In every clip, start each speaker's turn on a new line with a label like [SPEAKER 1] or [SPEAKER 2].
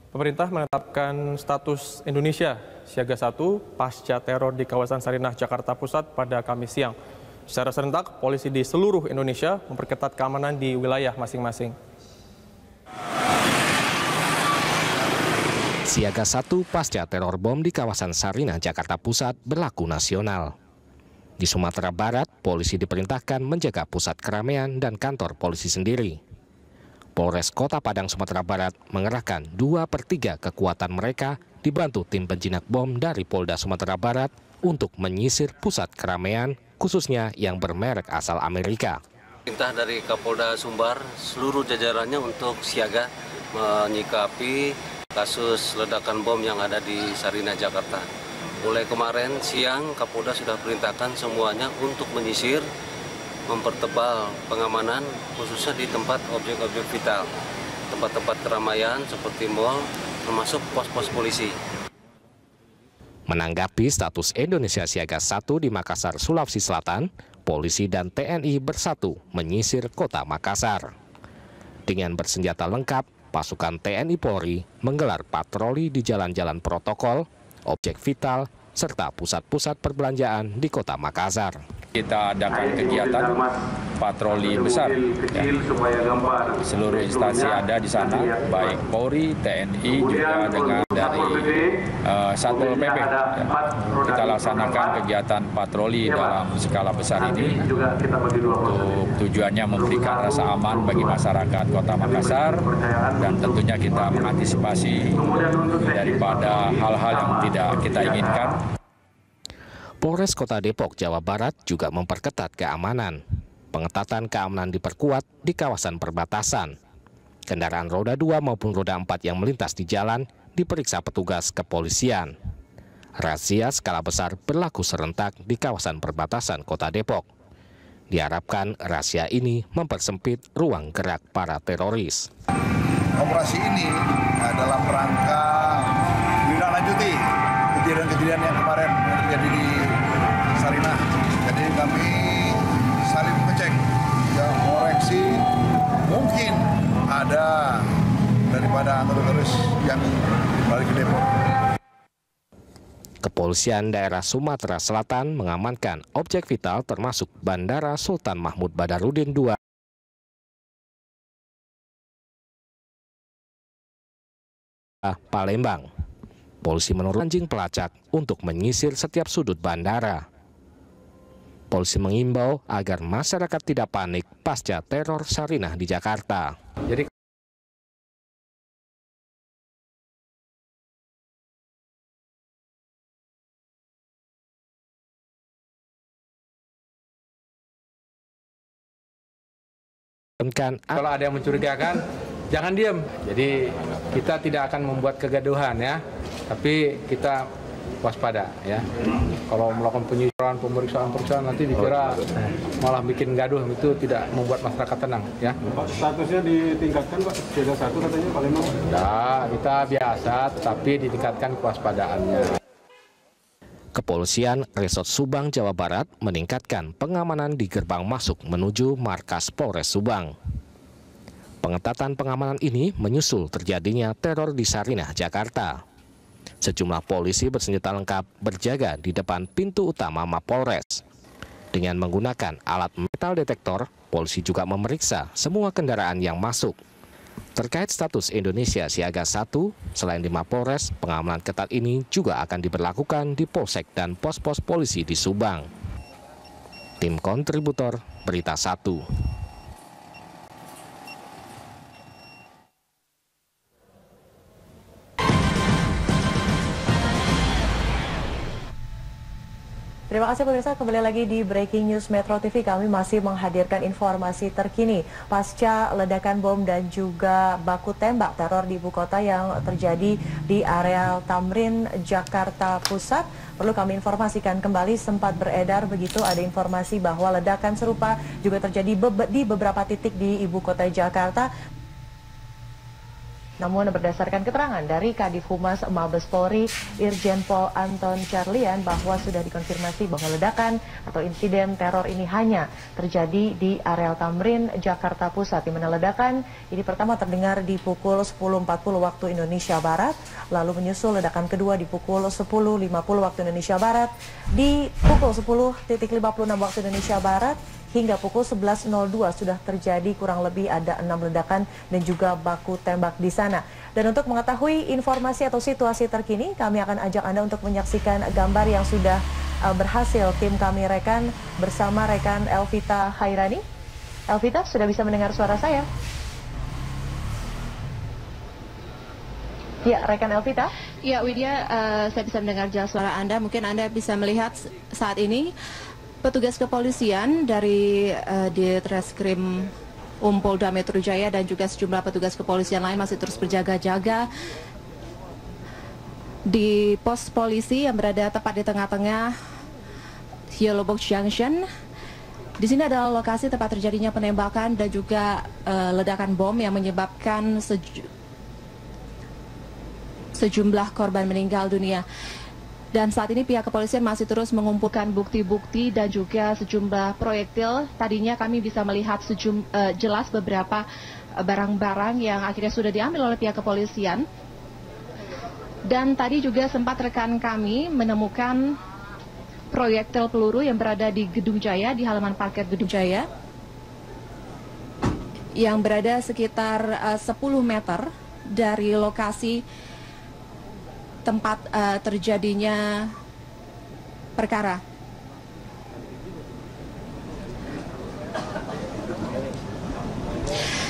[SPEAKER 1] Pemerintah menetapkan status Indonesia siaga 1 pasca teror di kawasan Sarinah, Jakarta Pusat pada Kamis siang. Secara serentak, polisi di seluruh Indonesia memperketat keamanan di wilayah masing-masing.
[SPEAKER 2] Siaga 1 pasca teror bom di kawasan Sarinah, Jakarta Pusat berlaku nasional. Di Sumatera Barat, polisi diperintahkan menjaga pusat keramaian dan kantor polisi sendiri. Polres Kota Padang, Sumatera Barat mengerahkan 2/3 kekuatan mereka dibantu tim penjinak bom dari Polda Sumatera Barat untuk menyisir pusat keramaian, khususnya yang bermerek asal Amerika.
[SPEAKER 3] Perintah dari Kapolda Sumbar, seluruh jajarannya untuk siaga menyikapi kasus ledakan bom yang ada di Sarinah, Jakarta. Mulai kemarin siang, Kapolda sudah perintahkan semuanya untuk menyisir, mempertebal pengamanan, khususnya di tempat objek-objek vital, tempat-tempat keramaian seperti mal, termasuk pos-pos polisi.
[SPEAKER 2] Menanggapi status Indonesia siaga 1 di Makassar, Sulawesi Selatan, polisi dan TNI bersatu menyisir kota Makassar. Dengan bersenjata lengkap, pasukan TNI Polri menggelar patroli di jalan-jalan protokol, objek vital, serta pusat-pusat perbelanjaan di kota Makassar.
[SPEAKER 4] Kita adakan kegiatan patroli besar, ya. Seluruh instansi ada di sana, baik Polri, TNI, juga dengan dari Satpol PP. Ya. Kita laksanakan kegiatan patroli dalam skala besar ini untuk tujuannya memberikan rasa aman bagi masyarakat Kota Makassar, dan tentunya kita mengantisipasi daripada hal-hal yang tidak kita inginkan.
[SPEAKER 2] Polres Kota Depok, Jawa Barat juga memperketat keamanan. Pengetatan keamanan diperkuat di kawasan perbatasan. Kendaraan roda 2 maupun roda 4 yang melintas di jalan diperiksa petugas kepolisian. Razia skala besar berlaku serentak di kawasan perbatasan Kota Depok. Diharapkan razia ini mempersempit ruang gerak para teroris.
[SPEAKER 5] Operasi ini dalam rangka menindaklanjuti kejadian-kejadian yang kemarin terjadi di Sarinah. Jadi kami saling mengecek, ya, koreksi mungkin ada daripada anggota teroris yang balik ke Depok.
[SPEAKER 2] Kepolisian daerah Sumatera Selatan mengamankan objek vital termasuk Bandara Sultan Mahmud Badarudin II Palembang. Polisi menurunkan anjing pelacak untuk menyisir setiap sudut bandara. Polisi mengimbau agar masyarakat tidak panik pasca teror Sarinah di Jakarta.
[SPEAKER 6] Jadi kalau ada yang mencurigakan, jangan diam. Jadi kita tidak akan membuat kegaduhan, ya. Tapi kita waspada, ya. Kalau melakukan penyisiran, pemeriksaan nanti dikira malah bikin gaduh, itu tidak membuat masyarakat tenang, ya.
[SPEAKER 7] Statusnya ditingkatkan, Pak. Siaga 1 katanya Palembang.
[SPEAKER 6] Nah, kita biasa, tetapi ditingkatkan kewaspadaannya.
[SPEAKER 2] Kepolisian Resort Subang, Jawa Barat meningkatkan pengamanan di gerbang masuk menuju markas Polres Subang. Pengetatan pengamanan ini menyusul terjadinya teror di Sarinah, Jakarta. Sejumlah polisi bersenjata lengkap berjaga di depan pintu utama Mapolres. Dengan menggunakan alat metal detektor, polisi juga memeriksa semua kendaraan yang masuk. Terkait status Indonesia siaga 1, selain di Mapolres, pengamanan ketat ini juga akan diberlakukan di Polsek dan pos-pos polisi di Subang. Tim kontributor Berita 1.
[SPEAKER 8] Terima kasih pemirsa, kembali lagi di Breaking News Metro TV. Kami masih menghadirkan informasi terkini pasca ledakan bom dan juga baku tembak teror di ibu kota yang terjadi di areal Tamrin, Jakarta Pusat. Perlu kami informasikan kembali, sempat beredar begitu ada informasi bahwa ledakan serupa juga terjadi di beberapa titik di ibu kota Jakarta. Namun berdasarkan keterangan dari Kadif Humas Mabes Polri, Irjen Pol Anton Carlian, bahwa sudah dikonfirmasi bahwa ledakan atau insiden teror ini hanya terjadi di areal Tamrin, Jakarta Pusat, di mana ledakan ini pertama terdengar di pukul 10.40 waktu Indonesia Barat, lalu menyusul ledakan kedua di pukul 10.50 waktu Indonesia Barat, di pukul 10.56 waktu Indonesia Barat, hingga pukul 11.02 sudah terjadi kurang lebih ada 6 ledakan dan juga baku tembak di sana. Dan untuk mengetahui informasi atau situasi terkini, kami akan ajak Anda untuk menyaksikan gambar yang sudah berhasil tim kami rekan bersama rekan Elvita Hairani. Elvita, sudah bisa mendengar suara saya? Ya, rekan Elvita.
[SPEAKER 9] Ya, Widya, saya bisa mendengar jelas suara Anda. Mungkin Anda bisa melihat saat ini petugas kepolisian dari Ditreskrim Polda Metro Jaya dan juga sejumlah petugas kepolisian lain masih terus berjaga-jaga di pos polisi yang berada tepat di tengah-tengah Yellow Box Junction. Di sini adalah lokasi tempat terjadinya penembakan dan juga ledakan bom yang menyebabkan sejumlah korban meninggal dunia. Dan saat ini pihak kepolisian masih terus mengumpulkan bukti-bukti dan juga sejumlah proyektil. Tadinya kami bisa melihat jelas beberapa barang-barang yang akhirnya sudah diambil oleh pihak kepolisian. Dan tadi juga sempat rekan kami menemukan proyektil peluru yang berada di Gedung Jaya, di halaman parkir Gedung Jaya, yang berada sekitar 10 meter dari lokasi tempat terjadinya perkara.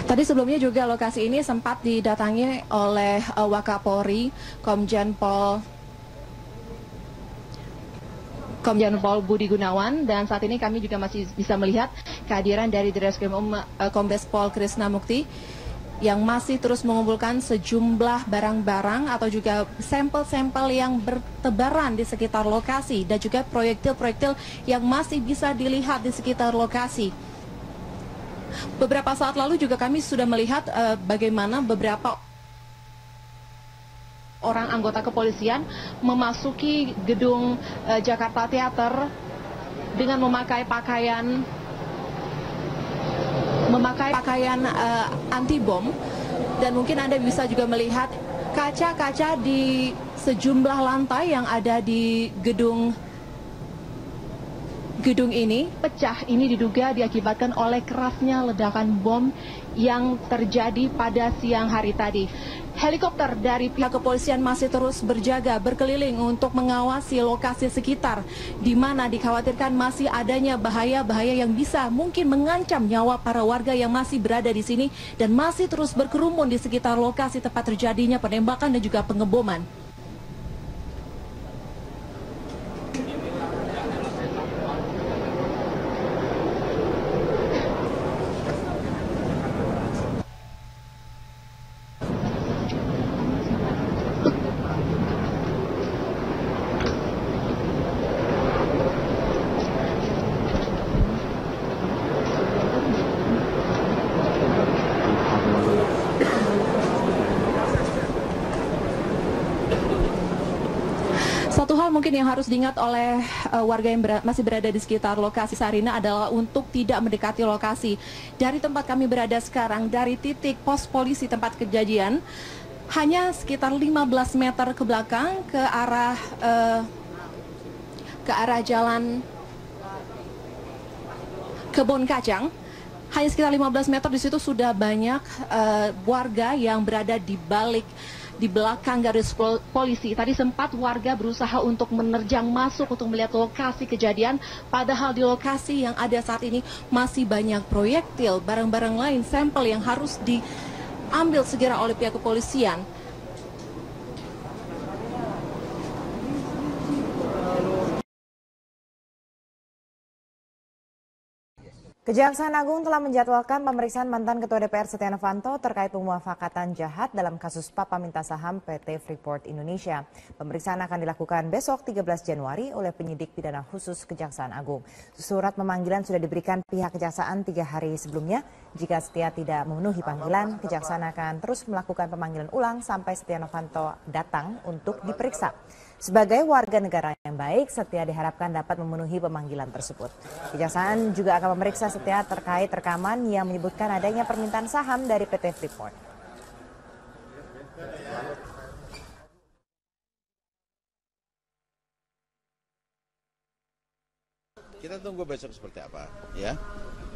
[SPEAKER 9] Tadi sebelumnya juga lokasi ini sempat didatangi oleh Wakapolri, Komjen Pol Budi Gunawan, dan saat ini kami juga masih bisa melihat kehadiran dari Ditreskrim Kombes Pol Krisna Mukti yang masih terus mengumpulkan sejumlah barang-barang atau juga sampel-sampel yang bertebaran di sekitar lokasi dan juga proyektil-proyektil yang masih bisa dilihat di sekitar lokasi. Beberapa saat lalu juga kami sudah melihat bagaimana beberapa orang anggota kepolisian memasuki gedung Jakarta Theater dengan memakai pakaian anti bom, dan mungkin Anda bisa juga melihat kaca-kaca di sejumlah lantai yang ada di gedung ini pecah. Ini diduga diakibatkan oleh kerasnya ledakan bom yang terjadi pada siang hari tadi. Helikopter dari pihak kepolisian masih terus berjaga berkeliling untuk mengawasi lokasi sekitar, di mana dikhawatirkan masih adanya bahaya-bahaya yang bisa mungkin mengancam nyawa para warga yang masih berada di sini dan masih terus berkerumun di sekitar lokasi tempat terjadinya penembakan dan juga pengeboman. Satu hal mungkin yang harus diingat oleh warga yang masih berada di sekitar lokasi Sarinah adalah untuk tidak mendekati lokasi. Dari tempat kami berada sekarang, dari titik pos polisi tempat kejadian, hanya sekitar 15 meter ke belakang ke arah jalan Kebon Kacang. Hanya sekitar 15 meter di situ sudah banyak warga yang berada di belakang garis polisi. Tadi sempat warga berusaha untuk menerjang masuk untuk melihat lokasi kejadian, padahal di lokasi yang ada saat ini masih banyak proyektil, barang-barang lain, sampel yang harus diambil segera oleh pihak kepolisian.
[SPEAKER 10] Kejaksaan Agung telah menjadwalkan pemeriksaan mantan Ketua DPR Setia Novanto terkait pemufakatan jahat dalam kasus Papa Minta Saham PT Freeport Indonesia. Pemeriksaan akan dilakukan besok 13 Januari oleh penyidik pidana khusus Kejaksaan Agung. Surat pemanggilan sudah diberikan pihak kejaksaan 3 hari sebelumnya. Jika Setia tidak memenuhi panggilan, kejaksaan akan terus melakukan pemanggilan ulang sampai Setia Novanto datang untuk diperiksa. Sebagai warga negara yang baik, Setia diharapkan dapat memenuhi pemanggilan tersebut. Kejaksaan juga akan memeriksa Setia terkait rekaman yang menyebutkan adanya permintaan saham dari PT Freeport.
[SPEAKER 11] Kita tunggu besok seperti apa, ya.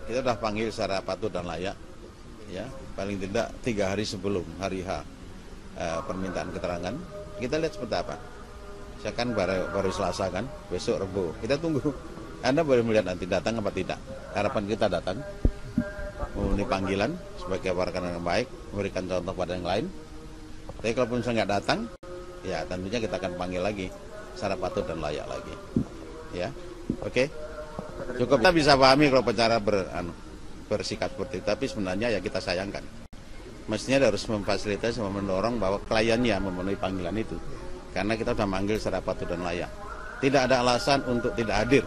[SPEAKER 11] Kita sudah panggil secara patut dan layak, ya. Paling tidak 3 hari sebelum hari H permintaan keterangan. Kita lihat seperti apa. Saya kan baru Selasa kan, besok Rebo. Kita tunggu. Anda boleh melihat nanti datang apa tidak. Harapan kita datang, memenuhi panggilan sebagai warga yang baik, memberikan contoh pada yang lain. Tapi kalaupun saya nggak datang, ya tentunya kita akan panggil lagi secara patut dan layak lagi. Ya, oke. Cukup kita bisa pahami kalau pencara bersikap seperti itu, tapi sebenarnya ya kita sayangkan. Mestinya harus memfasilitasi, mendorong bahwa kliennya memenuhi panggilan itu. Karena kita sudah manggil secara patut dan layak. Tidak ada alasan untuk tidak hadir.